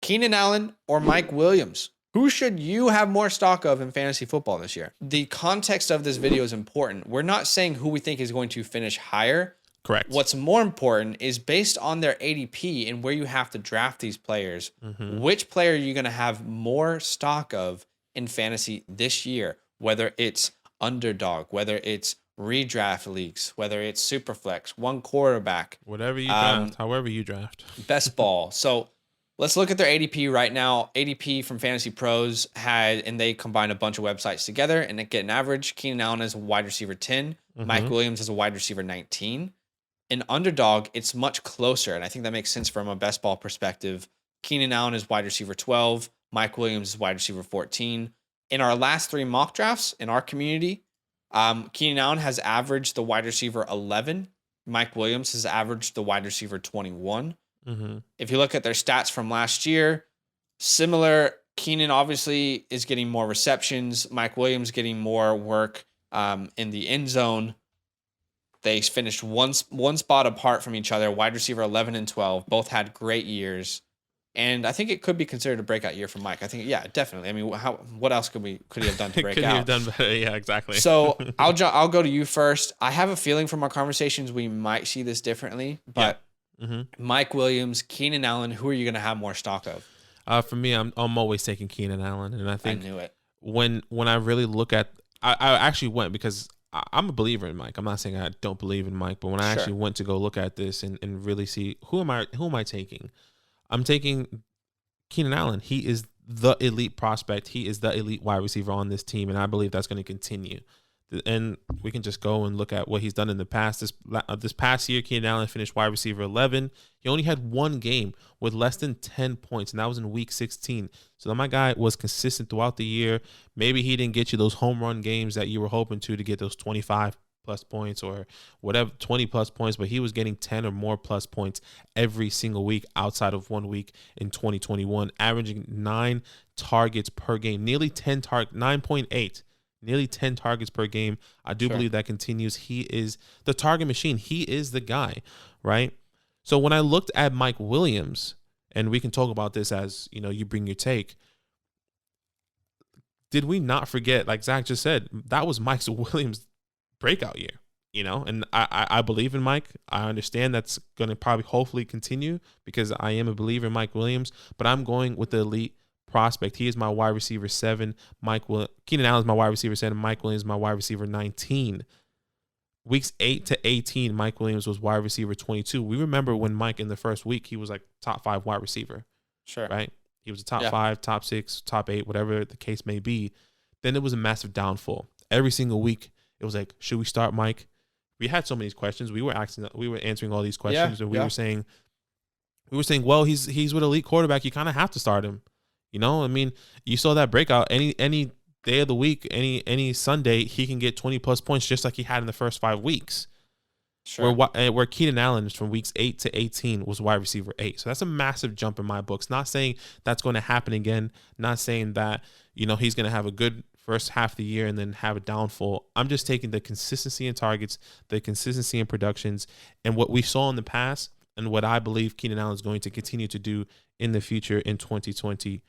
Keenan Allen or Mike Williams? Who should you have more stock of in fantasy football this year? The context of this video is important. We're not saying who we think is going to finish higher. Correct. What's more important is based on their ADP and where you have to draft these players, which player are you going to have more stock of in fantasy this year? Whether it's underdog, whether it's redraft leagues, whether it's superflex, one quarterback, whatever you draft, however you draft, best ball. So let's look at their ADP right now. ADP from Fantasy Pros and they combine a bunch of websites together and they get an average. Keenan Allen is a wide receiver 10. Mike Williams is a wide receiver 19. In underdog, it's much closer, and I think that makes sense from a best ball perspective. Keenan Allen is wide receiver 12. Mike Williams is wide receiver 14. In our last 3 mock drafts in our community, Keenan Allen has averaged the wide receiver 11. Mike Williams has averaged the wide receiver 21. If you look at their stats from last year, similar. Keenan obviously is getting more receptions. Mike Williams getting more work in the end zone. They finished one spot apart from each other, wide receiver 11 and 12. Both had great years. And I think it could be considered a breakout year for Mike. I think, yeah, definitely. I mean, what else could he have done to break could out? He have done better? Yeah, exactly. So I'll go to you first. I have a feeling from our conversations we might see this differently, but Mike Williams, Keenan Allen, who are you going to have more stock of? For me, I'm always taking Keenan Allen, and I think I knew it. When I really look at, I actually went because I'm a believer in Mike. I'm not saying I don't believe in Mike, but when I actually went to go look at this and really see who am I taking, I'm taking Keenan Allen. He is the elite prospect. He is the elite wide receiver on this team, and I believe that's going to continue. And we can just go and look at what he's done in the past. This past year, Keenan Allen finished wide receiver 11. He only had one game with less than 10 points, and that was in week 16. So my guy was consistent throughout the year. Maybe he didn't get you those home run games that you were hoping to get those 25 plus points or whatever, 20 plus points, but he was getting 10 or more plus points every single week outside of 1 week in 2021, averaging 9 targets per game, nearly 9.8. Nearly 10 targets per game. I do believe that continues. He is the target machine. He is the guy, right? So when I looked at Mike Williams, and we can talk about this as, you bring your take, did we not forget, like Zach just said, that was Mike Williams' breakout year, and I believe in Mike. I understand that's going to probably hopefully continue because I am a believer in Mike Williams, but I'm going with the elite prospect. He is my wide receiver 7. Keenan Allen is my wide receiver 7. Mike Williams is my wide receiver 19. Weeks 8 to 18, Mike Williams was wide receiver 22. We remember when Mike in the first week, he was like top 5 wide receiver. Sure. Right? He was a top 5, top 6, top 8, whatever the case may be. Then it was a massive downfall. Every single week, it was like, should we start Mike? We had so many questions. We were answering all these questions, and we were saying, well, he's with elite quarterback. You kind of have to start him. I mean, you saw that breakout. Any day of the week, any Sunday, he can get 20 plus points just like he had in the first 5 weeks. Sure. Where Keenan Allen from weeks 8 to 18 was wide receiver 8. So that's a massive jump in my books. Not saying that's going to happen again. Not saying that he's going to have a good first half of the year and then have a downfall. I'm just taking the consistency in targets, the consistency in productions, and what we saw in the past, and what I believe Keenan Allen is going to continue to do in the future in 2022.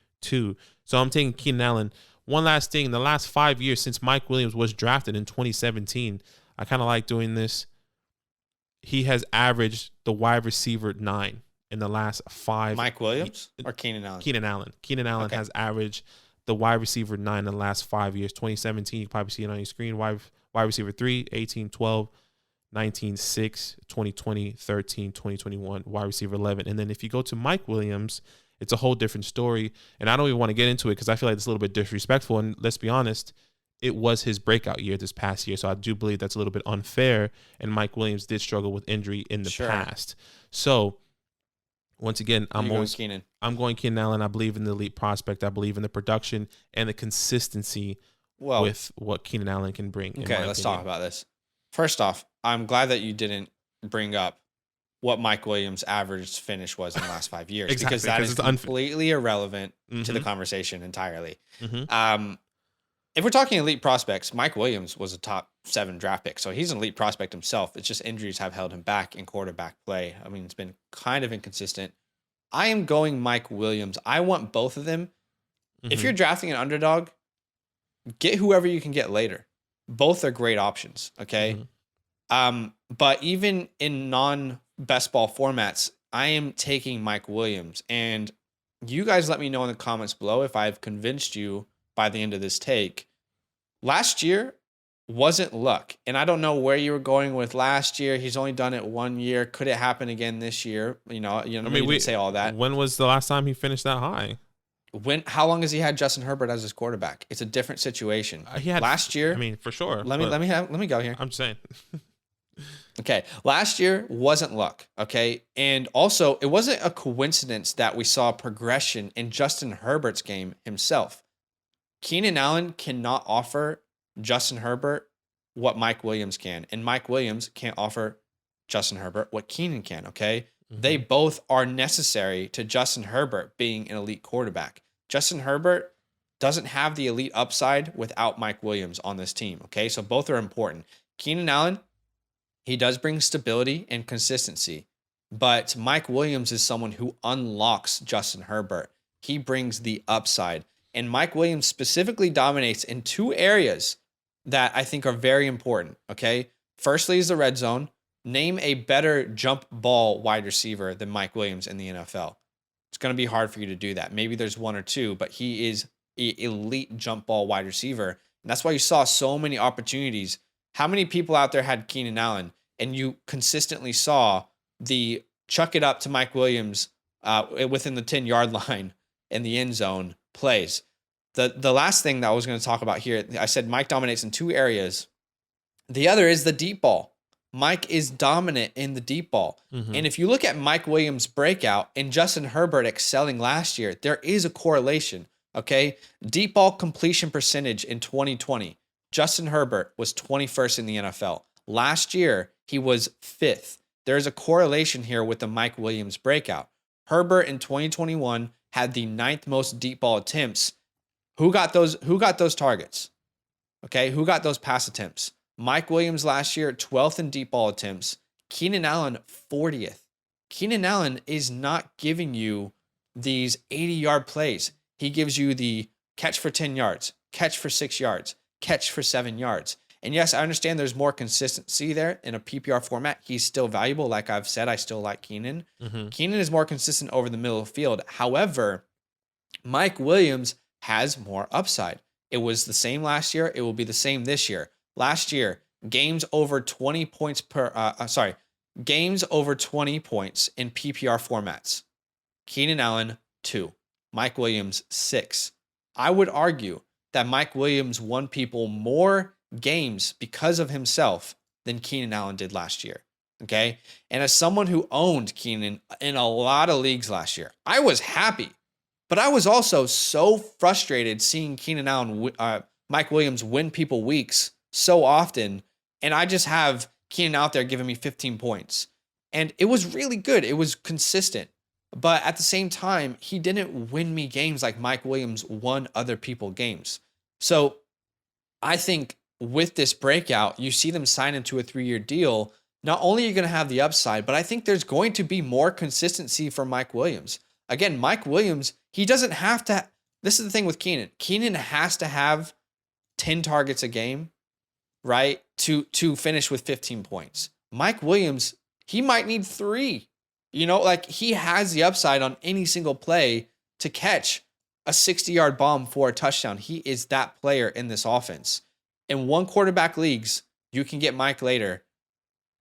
So I'm taking Keenan Allen. One last thing, in the last 5 years since Mike Williams was drafted in 2017, I kind of like doing this. He has averaged the wide receiver 9 in the last 5. Mike Williams or Keenan Allen? Keenan Allen. Keenan Allen has averaged the wide receiver 9 in the last 5 years. 2017, you can probably see it on your screen. Wide receiver 3, 18, 12, 19, 6, 2020, 13, 2021, wide receiver 11. And then if you go to Mike Williams, it's a whole different story. And I don't even want to get into it because I feel like it's a little bit disrespectful. And let's be honest, it was his breakout year this past year. So I do believe that's a little bit unfair. And Mike Williams did struggle with injury in the past. So once again, I'm going Keenan Allen. I believe in the elite prospect. I believe in the production and the consistency with what Keenan Allen can bring. Okay, let's talk about this. First off, I'm glad that you didn't bring up what Mike Williams' average finish was in the last 5 years. Exactly, because that is completely irrelevant to the conversation entirely. If we're talking elite prospects, Mike Williams was a top 7 draft pick. So he's an elite prospect himself. It's just injuries have held him back in quarterback play. I mean, it's been kind of inconsistent. I am going Mike Williams. I want both of them. If you're drafting an underdog, get whoever you can get later. Both are great options. Okay. But even in non-best ball formats, I am taking Mike Williams. And you guys let me know in the comments below if I've convinced you by the end of this take. Last year wasn't luck. And I don't know where you were going with last year. He's only done it 1 year. Could it happen again this year? I mean, we say all that. When was the last time he finished that high? How long has he had Justin Herbert as his quarterback? It's a different situation. He had last year. I mean, for sure. Let me go here. I'm just saying. Okay. Last year wasn't luck. Okay. And also, it wasn't a coincidence that we saw progression in Justin Herbert's game himself. Keenan Allen cannot offer Justin Herbert what Mike Williams can. And Mike Williams can't offer Justin Herbert what Keenan can. Okay. They both are necessary to Justin Herbert being an elite quarterback. Justin Herbert doesn't have the elite upside without Mike Williams on this team. Okay. So both are important. Keenan Allen, he does bring stability and consistency, but Mike Williams is someone who unlocks Justin Herbert. He brings the upside, and Mike Williams specifically dominates in two areas that I think are very important. Okay. Firstly is the red zone. Name a better jump ball wide receiver than Mike Williams in the NFL. It's going to be hard for you to do that. Maybe there's one or two, but he is an elite jump ball wide receiver. And that's why you saw so many opportunities. How many people out there had Keenan Allen, and you consistently saw the chuck it up to Mike Williams within the 10-yard line in the end zone plays? The last thing that I was going to talk about here, I said Mike dominates in two areas. The other is the deep ball. Mike is dominant in the deep ball. And if you look at Mike Williams' breakout and Justin Herbert excelling last year, there is a correlation, okay? Deep ball completion percentage in 2020, Justin Herbert was 21st in the NFL. Last year, he was 5th. There's a correlation here with the Mike Williams breakout. Herbert in 2021 had the 9th most deep ball attempts. Who got those targets? Okay, who got those pass attempts? Mike Williams last year, 12th in deep ball attempts. Keenan Allen, 40th. Keenan Allen is not giving you these 80-yard plays. He gives you the catch for 10 yards, catch for 6 yards, catch for 7 yards. And yes, I understand there's more consistency there in a PPR format. He's still valuable. Like I've said, I still like Keenan. Keenan is more consistent over the middle of the field. However, Mike Williams has more upside. It was the same last year. It will be the same this year. Last year, games over 20 points games over 20 points in PPR formats. Keenan Allen, 2. Mike Williams, 6. I would argue that Mike Williams won people more games because of himself than Keenan Allen did last year. Okay. And as someone who owned Keenan in a lot of leagues last year, I was happy, but I was also so frustrated seeing Mike Williams win people weeks so often. And I just have Keenan out there giving me 15 points. And it was really good. It was consistent. But at the same time, he didn't win me games like Mike Williams won other people games. So I think with this breakout, you see them sign into a 3-year deal. Not only are you going to have the upside, but I think there's going to be more consistency for Mike Williams. Again, Mike Williams, he doesn't have to. This is the thing with Keenan. Keenan has to have 10 targets a game, right, to finish with 15 points. Mike Williams, he might need 3. Like he has the upside on any single play to catch a 60-yard bomb for a touchdown. He is that player in this offense. In one quarterback leagues, you can get Mike later.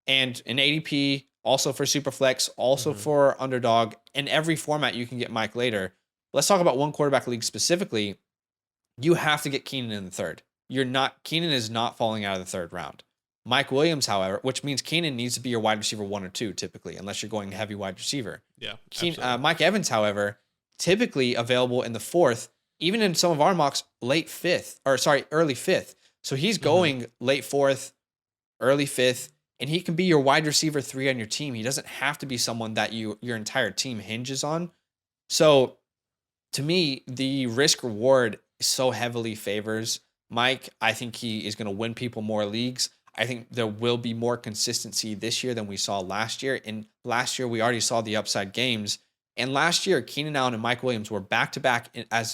And in ADP, also for Superflex, also for Underdog, in every format you can get Mike later. Let's talk about one quarterback league specifically. You have to get Keenan in the 3rd. Keenan is not falling out of the 3rd round. Mike Williams, however, which means Keenan needs to be your wide receiver 1 or 2, typically, unless you're going heavy wide receiver. Yeah. Mike Evans, however, typically available in the 4th, even in some of our mocks, early 5th. So he's going late 4th, early 5th, and he can be your wide receiver 3 on your team. He doesn't have to be someone that your entire team hinges on. So to me, the risk reward so heavily favors Mike. I think he is going to win people more leagues. I think there will be more consistency this year than we saw last year. And last year, we already saw the upside games. And last year, Keenan Allen and Mike Williams were back-to-back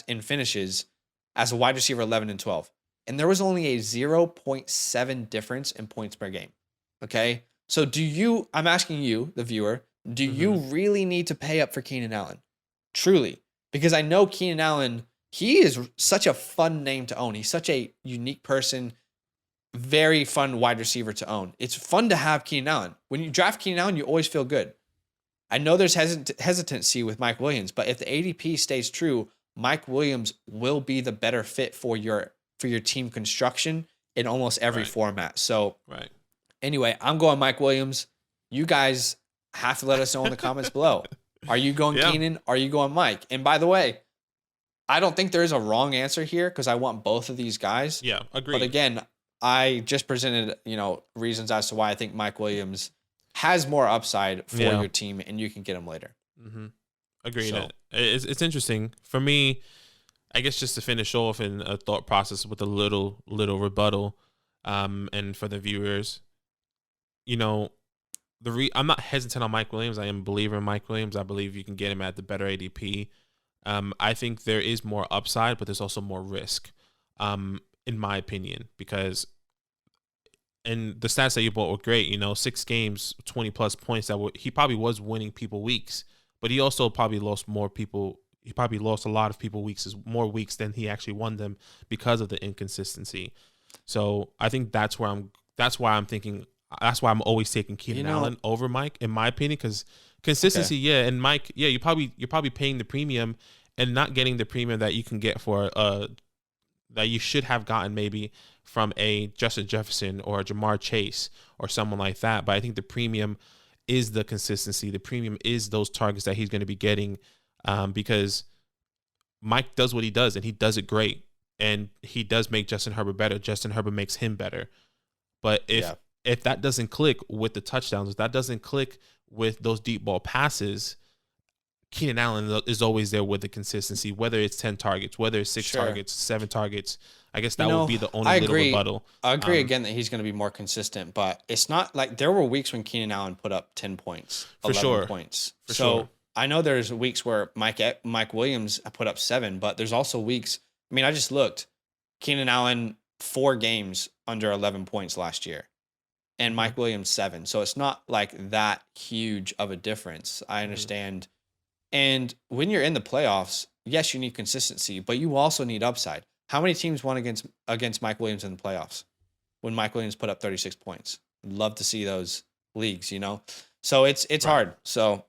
in finishes as a wide receiver 11 and 12. And there was only a 0.7 difference in points per game. Okay? So I'm asking you, the viewer, do you really need to pay up for Keenan Allen? Truly. Because I know Keenan Allen, he is such a fun name to own. He's such a unique person, very fun wide receiver to own. It's fun to have Keenan Allen. When you draft Keenan Allen, you always feel good. I know there's hesitancy with Mike Williams, but if the ADP stays true, Mike Williams will be the better fit for your team construction in almost every format. So anyway, I'm going Mike Williams. You guys have to let us know in the comments below. Are you going Keenan? Are you going Mike? And by the way, I don't think there is a wrong answer here because I want both of these guys. Yeah, agreed. But again, I just presented, reasons as to why I think Mike Williams has more upside for your team, and you can get him later. Agreed. So, it's interesting for me. I guess just to finish off in a thought process with a little rebuttal, and for the viewers, I'm not hesitant on Mike Williams. I am a believer in Mike Williams. I believe you can get him at the better ADP. I think there is more upside, but there's also more risk, in my opinion, because. And the stats that you brought were great. 6 games, 20 plus points. He probably was winning people weeks, but he also probably lost more people. He probably lost a lot of people more weeks than he actually won them because of the inconsistency. So I think that's why I'm always taking Keenan Allen over Mike, in my opinion, because consistency, and Mike, you're probably paying the premium and not getting the premium that you can get for that you should have gotten maybe from a Justin Jefferson or a Jamar Chase or someone like that. But I think the premium is the consistency. The premium is those targets that he's going to be getting, because Mike does what he does, and he does it great. And he does make Justin Herbert better. Justin Herbert makes him better. But if that doesn't click with the touchdowns, if that doesn't click with those deep ball passes, Keenan Allen is always there with the consistency, whether it's 10 targets, whether it's 6 targets, 7 targets. I guess that would be the only little rebuttal. I agree again that he's going to be more consistent, but it's not like there were weeks when Keenan Allen put up 10 points, 11 points. I know there's weeks where Mike Williams put up 7, but there's also weeks. I mean, I just looked. Keenan Allen 4 games under 11 points last year, and Mike Williams 7. So it's not like that huge of a difference. I understand. And when you're in the playoffs, yes, you need consistency, but you also need upside. How many teams won against Mike Williams in the playoffs when Mike Williams put up 36 points? I'd love to see those leagues, So it's hard. So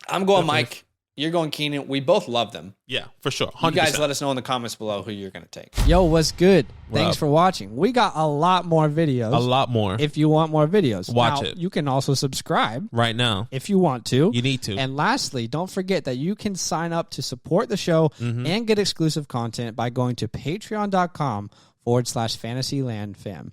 I'm going Mike. You're going Keenan. We both love them. Yeah, for sure. 100%. You guys let us know in the comments below who you're going to take. Yo, what's good? Thanks for watching. We got a lot more videos. A lot more. If you want more videos. Watch it. You can also subscribe. Right now. If you want to. You need to. And lastly, don't forget that you can sign up to support the show and get exclusive content by going to patreon.com/fantasylandfam.